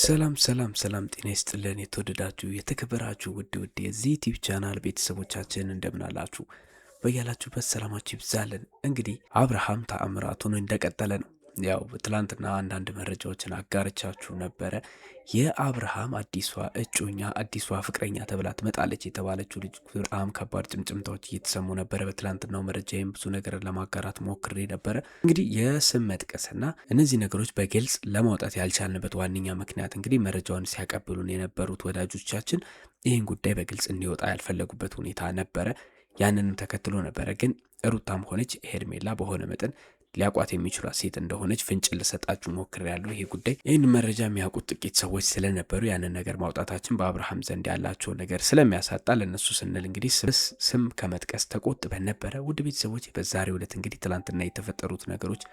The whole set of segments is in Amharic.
ሰላም ጤና ይስጥልን። የተወደዳችሁ የተከበራችሁ ውድ የዚህ ዩቲዩብ ቻናል ቤተሰቦቻችን እንደምን አላችሁ? በያላችሁበት ሰላማችሁ ይብዛልን። እንግዲህ አብርሃም ተአምራቱን እንደቀጠለ ነው። ያው ትላንትና አንዳንድ መረጃዎችን አጋርቻችሁ ነበረ። የአብርሃም አዲሷ እጮኛ አዲሷ ፍቅረኛ ተብላ ትመጣለች የተባለችው ልጅ በጣም ከባድ ጭምጭምታዎች እየተሰሙ ነበረ። በትላንትናው መረጃዬም ብዙ ነገር ለማጋራት ሞክሬ ነበረ። እንግዲህ የስም መጥቀስና እነዚህ ነገሮች በግልጽ ለማውጣት ያልቻልንበት ዋነኛ ምክንያት እንግዲህ መረጃውን ሲያቀብሉን የነበሩት ወዳጆቻችን ይህን ጉዳይ በግልጽ እንዲወጣ ያልፈለጉበት ሁኔታ ነበረ። ያንንም ተከትሎ ነበረ ግን ሩታም ሆነች ሄርሜላ በሆነ መጠን ሊያቋት የሚችሏት ሴት እንደሆነች ፍንጭ ልሰጣችሁ ሞክሬያለሁ። ይሄ ጉዳይ ይህን መረጃ የሚያውቁት ጥቂት ሰዎች ስለነበሩ ያንን ነገር ማውጣታችን በአብርሃም ዘንድ ያላቸው ነገር ስለሚያሳጣ ለእነሱ ስንል እንግዲህ ስም ከመጥቀስ ተቆጥበን ነበረ። ውድ ቤተሰቦች በዛሬው ዕለት እንግዲህ ትላንትና የተፈጠሩት ነገሮች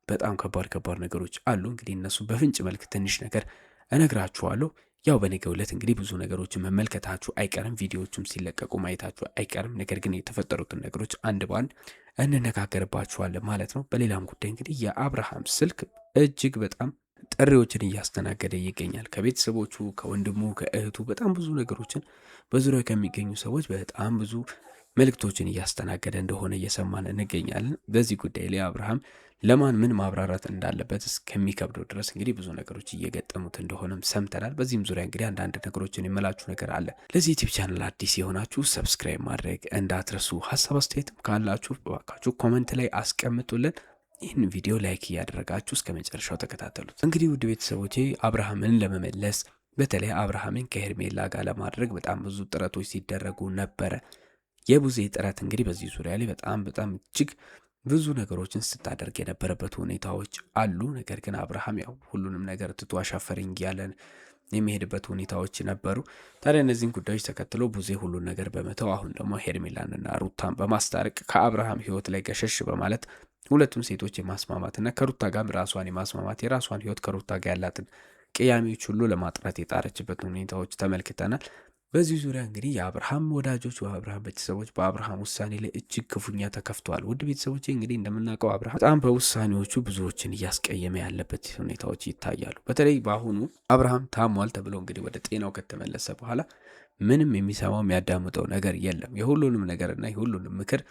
በጣም ከባድ ነገሮች አሉ። እንግዲህ እነሱ በፍንጭ መልክ ትንሽ ነገር እነግራችኋለሁ። ያው በነገው ዕለት እንግዲህ ብዙ ነገሮችን መመልከታችሁ አይቀርም፣ ቪዲዮዎቹም ሲለቀቁ ማየታችሁ አይቀርም። ነገር ግን የተፈጠሩትን ነገሮች አንድ በአንድ እንነጋገርባችኋለን ማለት ነው። በሌላም ጉዳይ እንግዲህ የአብርሃም ስልክ እጅግ በጣም ጥሪዎችን እያስተናገደ ይገኛል። ከቤተሰቦቹ፣ ከወንድሙ፣ ከእህቱ በጣም ብዙ ነገሮችን በዙሪያው ከሚገኙ ሰዎች በጣም ብዙ መልእክቶችን እያስተናገደ እንደሆነ እየሰማን እንገኛለን። በዚህ ጉዳይ ላይ አብርሃም ለማን ምን ማብራራት እንዳለበት እስከሚከብደው ድረስ እንግዲህ ብዙ ነገሮች እየገጠሙት እንደሆነም ሰምተናል። በዚህም ዙሪያ እንግዲህ አንዳንድ ነገሮችን የምላችሁ ነገር አለ። ለዚህ ዩቲዩብ ቻናል አዲስ የሆናችሁ ሰብስክራይብ ማድረግ እንዳትረሱ። ሀሳብ አስተያየትም ካላችሁ በባካችሁ ኮመንት ላይ አስቀምጡልን። ይህን ቪዲዮ ላይክ እያደረጋችሁ እስከ መጨረሻው ተከታተሉት። እንግዲህ ውድ ቤተሰቦቼ አብርሃምን ለመመለስ በተለይ አብርሃምን ከሄርሜላ ጋር ለማድረግ በጣም ብዙ ጥረቶች ሲደረጉ ነበረ። የቡዜ ጥረት እንግዲህ በዚህ ዙሪያ ላይ በጣም እጅግ ብዙ ነገሮችን ስታደርግ የነበረበት ሁኔታዎች አሉ። ነገር ግን አብርሃም ያው ሁሉንም ነገር ትቶ አሻፈረኝ ያለን የሚሄድበት ሁኔታዎች ነበሩ። ታዲያ እነዚህን ጉዳዮች ተከትሎ ቡዜ ሁሉን ነገር በመተው አሁን ደግሞ ሄርሜላንና ሩታን በማስታረቅ ከአብርሃም ሕይወት ላይ ገሸሽ በማለት ሁለቱም ሴቶች የማስማማትና ከሩታ ጋር ራሷን የማስማማት የራሷን ሕይወት ከሩታ ጋር ያላትን ቅያሜዎች ሁሉ ለማጥራት የጣረችበት ሁኔታዎች ተመልክተናል። በዚህ ዙሪያ እንግዲህ የአብርሃም ወዳጆች በአብርሃም ቤተሰቦች በአብርሃም ውሳኔ ላይ እጅግ ክፉኛ ተከፍተዋል። ውድ ቤተሰቦች እንግዲህ እንደምናውቀው አብርሃም በጣም በውሳኔዎቹ ብዙዎችን እያስቀየመ ያለበት ሁኔታዎች ይታያሉ። በተለይ በአሁኑ አብርሃም ታሟል ተብሎ እንግዲህ ወደ ጤናው ከተመለሰ በኋላ ምንም የሚሰማው የሚያዳምጠው ነገር የለም። የሁሉንም ነገርና የሁሉንም ምክር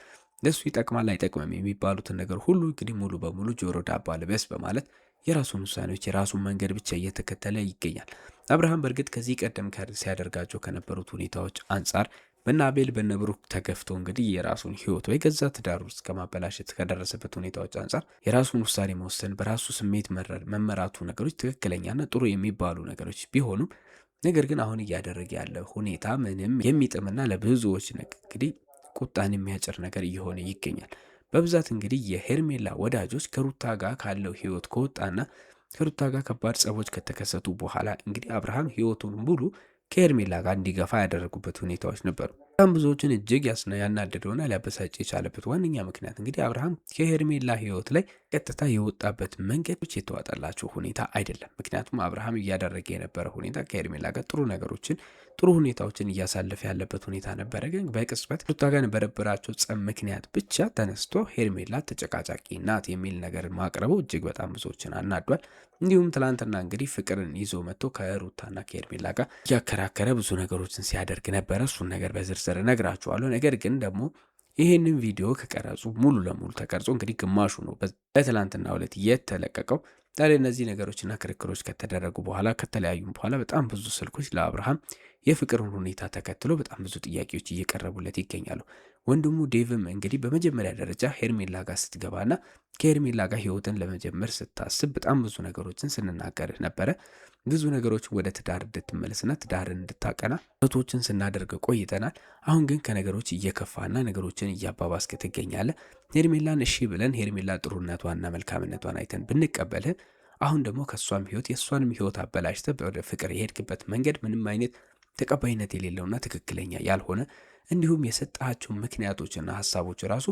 ለሱ ይጠቅማል አይጠቅምም የሚባሉትን ነገር ሁሉ እንግዲህ ሙሉ በሙሉ ጆሮ ዳባ ልበስ በማለት የራሱን ውሳኔዎች የራሱን መንገድ ብቻ እየተከተለ ይገኛል። አብርሃም በእርግጥ ከዚህ ቀደም ሲያደርጋቸው ከነበሩት ሁኔታዎች አንጻር በነ አቤል በነ ብሩክ ተገፍቶ እንግዲህ የራሱን ሕይወት ወይ ገዛ ትዳር ውስጥ ከማበላሸት ከደረሰበት ሁኔታዎች አንጻር የራሱን ውሳኔ መወሰን በራሱ ስሜት መመራቱ ነገሮች ትክክለኛና ጥሩ የሚባሉ ነገሮች ቢሆኑም ነገር ግን አሁን እያደረገ ያለ ሁኔታ ምንም የሚጥምና ለብዙዎች እንግዲህ ቁጣን የሚያጭር ነገር እየሆነ ይገኛል። በብዛት እንግዲህ የሄርሜላ ወዳጆች ከሩታ ጋር ካለው ህይወት ከወጣና ከሩታ ጋር ከባድ ጸቦች ከተከሰቱ በኋላ እንግዲህ አብርሃም ህይወቱን ሙሉ ከሄርሜላ ጋር እንዲገፋ ያደረጉበት ሁኔታዎች ነበሩ። በጣም ብዙዎችን እጅግ ያናደደውና ሊያበሳጭ የቻለበት ዋነኛ ምክንያት እንግዲህ አብርሃም ከሄርሜላ ህይወት ላይ ቀጥታ የወጣበት መንገዶች የተዋጠላቸው ሁኔታ አይደለም። ምክንያቱም አብርሃም እያደረገ የነበረ ሁኔታ ከሄርሜላ ጋር ጥሩ ሁኔታዎችን እያሳለፈ ያለበት ሁኔታ ነበረ። ግን በቅጽበት ሩታ ጋር በነበራቸው ጸብ ምክንያት ብቻ ተነስቶ ሄርሜላ ተጨቃጫቂ ናት የሚል ነገር ማቅረቡ እጅግ በጣም ብዙዎችን አናዷል። እንዲሁም ትላንትና እንግዲህ ፍቅርን ይዞ መጥቶ ከሩታና ከሄርሜላ ጋር እያከራከረ ብዙ ነገሮችን ሲያደርግ ነበረ። እሱን ነገር በዝርዝር እነግራችኋለሁ። ነገር ግን ደግሞ ይህንን ቪዲዮ ከቀረጹ ሙሉ ለሙሉ ተቀርጾ እንግዲህ ግማሹ ነው በትላንትና ዕለት የተለቀቀው። ታዲያ እነዚህ ነገሮችና ክርክሮች ከተደረጉ በኋላ ከተለያዩም በኋላ በጣም ብዙ ስልኮች ለአብርሃም የፍቅርን ሁኔታ ተከትሎ በጣም ብዙ ጥያቄዎች እየቀረቡለት ይገኛሉ። ወንድሙ ዴቭም እንግዲህ በመጀመሪያ ደረጃ ሄርሜላ ጋር ስትገባና ከሄርሜላ ጋር ህይወትን ለመጀመር ስታስብ በጣም ብዙ ነገሮችን ስንናገር ነበረ። ብዙ ነገሮችን ወደ ትዳር እንድትመለስና ትዳርን እንድታቀና ቶችን ስናደርግ ቆይተናል። አሁን ግን ከነገሮች እየከፋና ነገሮችን እያባባስክ ትገኛለህ። ሄርሜላን እሺ ብለን ሄርሜላ ጥሩነቷንና መልካምነቷን አይተን ብንቀበልህ አሁን ደግሞ ከእሷም ህይወት የእሷንም ህይወት አበላሽተህ ወደ ፍቅር የሄድክበት መንገድ ምንም አይነት ተቀባይነት የሌለውና ትክክለኛ ያልሆነ እንዲሁም የሰጣቸው ምክንያቶችና ሀሳቦች ራሱ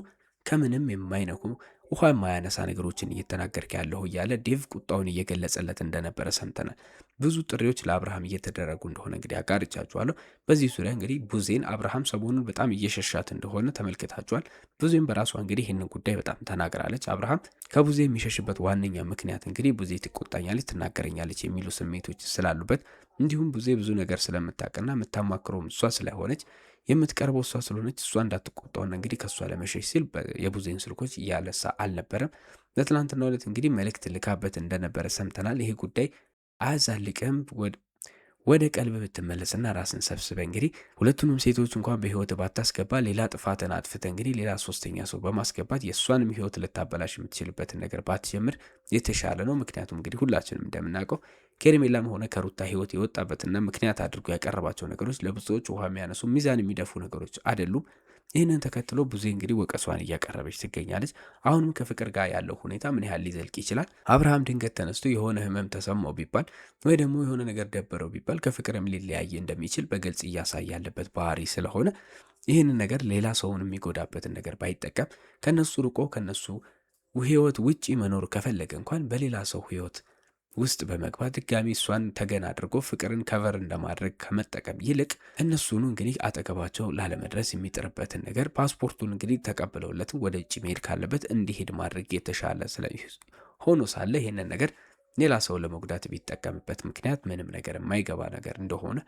ከምንም የማይነኩ ውሃ የማያነሳ ነገሮችን እየተናገርክ ያለሁ እያለ ዴቭ ቁጣውን እየገለጸለት እንደነበረ ሰምተናል። ብዙ ጥሪዎች ለአብርሃም እየተደረጉ እንደሆነ እንግዲህ አጋርቻችኋለሁ። በዚህ ዙሪያ እንግዲህ ቡዜን አብርሃም ሰሞኑን በጣም እየሸሻት እንደሆነ ተመልክታችኋል። ቡዜም በራሷ እንግዲህ ይህንን ጉዳይ በጣም ተናግራለች። አብርሃም ከቡዜ የሚሸሽበት ዋነኛ ምክንያት እንግዲህ ቡዜ ትቆጣኛለች፣ ትናገረኛለች የሚሉ ስሜቶች ስላሉበት እንዲሁም ቡዜ ብዙ ነገር ስለምታውቅና የምታማክረውም እሷ ስለሆነች የምትቀርበው እሷ ስለሆነች እሷ እንዳትቆጣውና እንግዲህ ከእሷ ለመሸሽ ሲል የቡዜን ስልኮች እያለሳ አልነበረም። በትላንትናው ዕለት እንግዲህ መልእክት ልካበት እንደነበረ ሰምተናል። ይሄ ጉዳይ አያዛልቅም፣ ወደ ቀልብ ብትመለስና ራስን ሰብስበ እንግዲህ ሁለቱንም ሴቶች እንኳን በህይወት ባታስገባ ሌላ ጥፋትን አጥፍተ እንግዲህ ሌላ ሶስተኛ ሰው በማስገባት የእሷንም ህይወት ልታበላሽ የምትችልበትን ነገር ባትጀምር የተሻለ ነው። ምክንያቱም እንግዲህ ሁላችንም እንደምናውቀው ከሄርሜላም ሆነ ከሩታ ህይወት የወጣበትና ምክንያት አድርጎ ያቀረባቸው ነገሮች ለብዙዎች ውሃ የሚያነሱ ሚዛን የሚደፉ ነገሮች አይደሉም። ይህንን ተከትሎ ብዙ እንግዲህ ወቀሷን እያቀረበች ትገኛለች። አሁንም ከፍቅር ጋር ያለው ሁኔታ ምን ያህል ሊዘልቅ ይችላል? አብርሃም ድንገት ተነስቶ የሆነ ህመም ተሰማው ቢባል ወይ ደግሞ የሆነ ነገር ደበረው ቢባል ከፍቅርም ሊለያይ እንደሚችል በግልጽ እያሳየ ያለበት ባህሪ ስለሆነ ይህንን ነገር ሌላ ሰውን የሚጎዳበትን ነገር ባይጠቀም ከነሱ ርቆ ከነሱ ህይወት ውጪ መኖር ከፈለገ እንኳን በሌላ ሰው ህይወት ውስጥ በመግባት ድጋሚ እሷን ተገን አድርጎ ፍቅርን ከቨር እንደማድረግ ከመጠቀም ይልቅ እነሱኑ እንግዲህ አጠገባቸው ላለመድረስ የሚጥርበትን ነገር ፓስፖርቱን እንግዲህ ተቀብለውለትም ወደ ውጭ መሄድ ካለበት እንዲሄድ ማድረግ የተሻለ ሆኖ ሳለ ይሄንን ነገር ሌላ ሰው ለመጉዳት ቢጠቀምበት ምክንያት ምንም ነገር የማይገባ ነገር እንደሆነ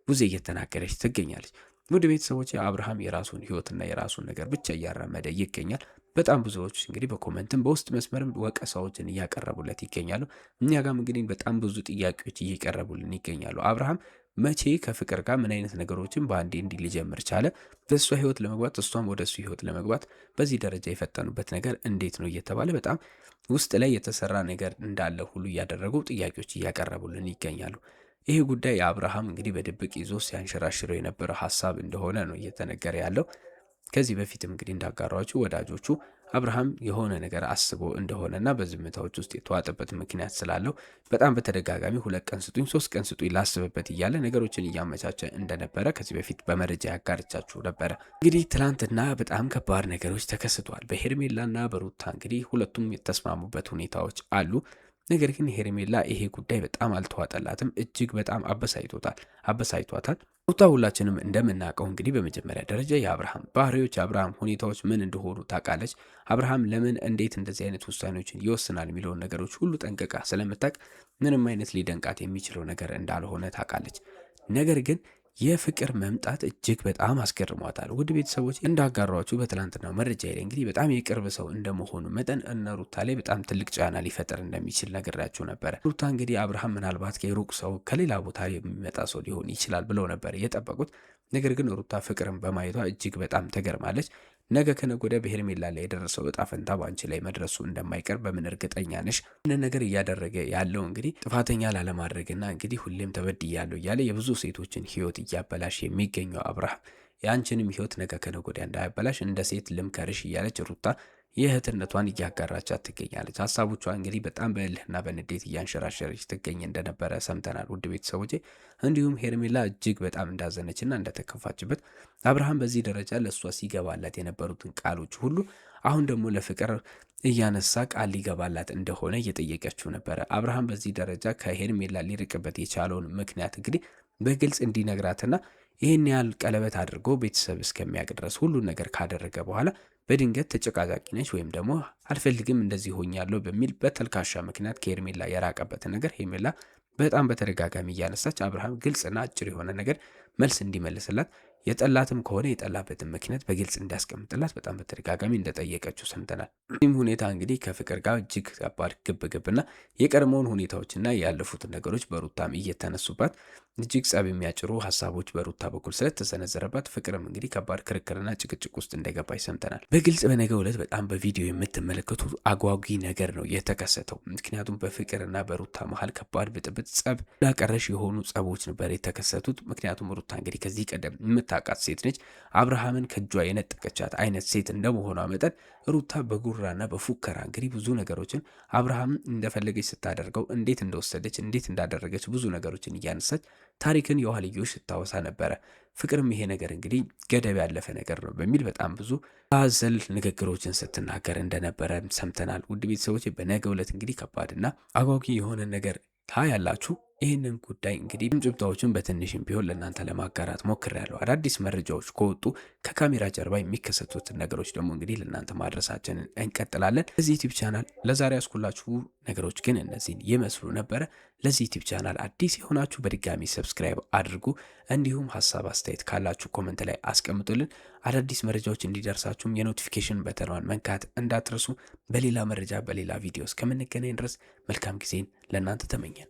ቡዜ እየተናገረች ትገኛለች። ውድ ቤተሰቦች አብርሃም የራሱን ህይወትና የራሱን ነገር ብቻ እያራመደ ይገኛል። በጣም ብዙዎች እንግዲህ በኮመንትም በውስጥ መስመርም ወቀሳዎችን እያቀረቡለት ይገኛሉ። እኛ ጋም እንግዲህ በጣም ብዙ ጥያቄዎች እየቀረቡልን ይገኛሉ። አብርሃም መቼ ከፍቅር ጋር ምን አይነት ነገሮችን በአንዴ እንዲህ ሊጀምር ቻለ? በእሷ ህይወት ለመግባት እሷም ወደ እሱ ህይወት ለመግባት በዚህ ደረጃ የፈጠኑበት ነገር እንዴት ነው እየተባለ በጣም ውስጥ ላይ የተሰራ ነገር እንዳለ ሁሉ እያደረጉ ጥያቄዎች እያቀረቡልን ይገኛሉ። ይህ ጉዳይ የአብርሃም እንግዲህ በድብቅ ይዞ ሲያንሸራሽረው የነበረ ሀሳብ እንደሆነ ነው እየተነገረ ያለው። ከዚህ በፊትም እንግዲህ እንዳጋሯችሁ ወዳጆቹ አብርሃም የሆነ ነገር አስቦ እንደሆነና በዝምታዎች ውስጥ የተዋጠበት ምክንያት ስላለው በጣም በተደጋጋሚ 2 ቀን ስጡኝ፣ 3 ቀን ስጡኝ ላስብበት እያለ ነገሮችን እያመቻቸ እንደነበረ ከዚህ በፊት በመረጃ ያጋርቻችሁ ነበረ። እንግዲህ ትላንትና በጣም ከባድ ነገሮች ተከስተዋል። በሄርሜላና በሩታ እንግዲህ ሁለቱም የተስማሙበት ሁኔታዎች አሉ። ነገር ግን ሄርሜላ ይሄ ጉዳይ በጣም አልተዋጠላትም። እጅግ በጣም አበሳይቷታል። ሩታ ሁላችንም እንደምናውቀው እንግዲህ በመጀመሪያ ደረጃ የአብርሃም ባህሪዎች፣ የአብርሃም ሁኔታዎች ምን እንደሆኑ ታውቃለች። አብርሃም ለምን እንዴት እንደዚህ አይነት ውሳኔዎችን ይወስናል የሚለውን ነገሮች ሁሉ ጠንቅቃ ስለምታውቅ ምንም አይነት ሊደንቃት የሚችለው ነገር እንዳልሆነ ታውቃለች። ነገር ግን የፍቅር መምጣት እጅግ በጣም አስገርሟታል። ውድ ቤተሰቦች እንዳጋሯችሁ በትላንትናው መረጃ ላይ እንግዲህ በጣም የቅርብ ሰው እንደመሆኑ መጠን እነ ሩታ ላይ በጣም ትልቅ ጫና ሊፈጠር እንደሚችል ነግራችሁ ነበረ። ሩታ እንግዲህ አብርሃም ምናልባት የሩቅ ሰው ከሌላ ቦታ የሚመጣ ሰው ሊሆን ይችላል ብለው ነበር የጠበቁት። ነገር ግን ሩታ ፍቅርን በማየቷ እጅግ በጣም ተገርማለች። ነገ ከነገ ወዲያ በሄርሜላ ላይ የደረሰው እጣ ፈንታ በአንቺ ላይ መድረሱ እንደማይቀር በምን እርግጠኛ ነሽ? ይህንን ነገር እያደረገ ያለው እንግዲህ ጥፋተኛ ላለማድረግና እንግዲህ ሁሌም ተበድያለሁ እያለ የብዙ ሴቶችን ህይወት እያበላሽ የሚገኘው አብርሃም የአንቺንም ህይወት ነገ ከነገ ወዲያ እንዳያበላሽ እንደ ሴት ልምከርሽ እያለች ሩታ የእህትነቷን እያጋራቻት ትገኛለች። ሀሳቦቿ እንግዲህ በጣም በእልህና በንዴት እያንሸራሸረች ትገኝ እንደነበረ ሰምተናል። ውድ ቤተሰቦቼ እንዲሁም ሄርሜላ እጅግ በጣም እንዳዘነችና እንደተከፋችበት አብርሃም በዚህ ደረጃ ለእሷ ሲገባላት የነበሩትን ቃሎች ሁሉ አሁን ደግሞ ለፍቅር እያነሳ ቃል ሊገባላት እንደሆነ እየጠየቀችው ነበረ። አብርሃም በዚህ ደረጃ ከሄርሜላ ሊርቅበት የቻለውን ምክንያት እንግዲህ በግልጽ እንዲነግራትና ይህን ያህል ቀለበት አድርጎ ቤተሰብ እስከሚያውቅ ድረስ ሁሉን ነገር ካደረገ በኋላ በድንገት ተጨቃጫቂ ነች ወይም ደግሞ አልፈልግም እንደዚህ ሆኛለሁ በሚል በተልካሻ ምክንያት ከሄርሜላ የራቀበትን ነገር ሄርሜላ በጣም በተደጋጋሚ እያነሳች አብርሃም ግልጽና አጭር የሆነ ነገር መልስ እንዲመልስላት የጠላትም ከሆነ የጠላበትን ምክንያት በግልጽ እንዲያስቀምጥላት በጣም በተደጋጋሚ እንደጠየቀችው ሰምተናል። ይህም ሁኔታ እንግዲህ ከፍቅር ጋር እጅግ ከባድ ግብግብና የቀድሞውን ሁኔታዎችና ያለፉትን ነገሮች በሩታም እየተነሱባት እጅግ ጸብ የሚያጭሩ ሀሳቦች በሩታ በኩል ስለተሰነዘረባት ፍቅርም እንግዲህ ከባድ ክርክርና ጭቅጭቅ ውስጥ እንደገባች ሰምተናል። በግልጽ በነገው ዕለት በጣም በቪዲዮ የምትመለከቱት አጓጊ ነገር ነው የተከሰተው። ምክንያቱም በፍቅርና በሩታ መሀል ከባድ ብጥብጥ፣ ጸብ፣ ዳቀረሽ የሆኑ ጸቦች ነበር የተከሰቱት። ምክንያቱም ሩታ እንግዲህ ከዚህ ቀደም የምታውቃት ሴት ነች። አብርሃምን ከእጇ የነጠቀቻት አይነት ሴት እንደመሆኗ መጠን ሩታ በጉራና በፉከራ እንግዲህ ብዙ ነገሮችን አብርሃም እንደፈለገች ስታደርገው እንዴት እንደወሰደች እንዴት እንዳደረገች ብዙ ነገሮችን እያነሳች ታሪክን የኋልዮሽ ስታወሳ ነበረ። ፍቅርም ይሄ ነገር እንግዲህ ገደብ ያለፈ ነገር ነው በሚል በጣም ብዙ አዘል ንግግሮችን ስትናገር እንደነበረ ሰምተናል። ውድ ቤተሰቦች በነገው ዕለት እንግዲህ ከባድና አጓጊ የሆነ ነገር ታያላችሁ። ይህንን ጉዳይ እንግዲህ ጭብጣዎችን በትንሽም ቢሆን ለእናንተ ለማጋራት ሞክሬያለሁ። አዳዲስ መረጃዎች ከወጡ ከካሜራ ጀርባ የሚከሰቱትን ነገሮች ደግሞ እንግዲህ ለእናንተ ማድረሳችንን እንቀጥላለን። ለዚህ ዩቲዩብ ቻናል ለዛሬ ያስኩላችሁ ነገሮች ግን እነዚህን ይመስሉ ነበረ። ለዚህ ዩቲዩብ ቻናል አዲስ የሆናችሁ በድጋሚ ሰብስክራይብ አድርጉ። እንዲሁም ሀሳብ አስተያየት ካላችሁ ኮመንት ላይ አስቀምጡልን። አዳዲስ መረጃዎች እንዲደርሳችሁም የኖቲፊኬሽን በተኗን መንካት እንዳትረሱ። በሌላ መረጃ በሌላ ቪዲዮ እስከምንገናኝ ድረስ መልካም ጊዜን ለእናንተ ተመኘን።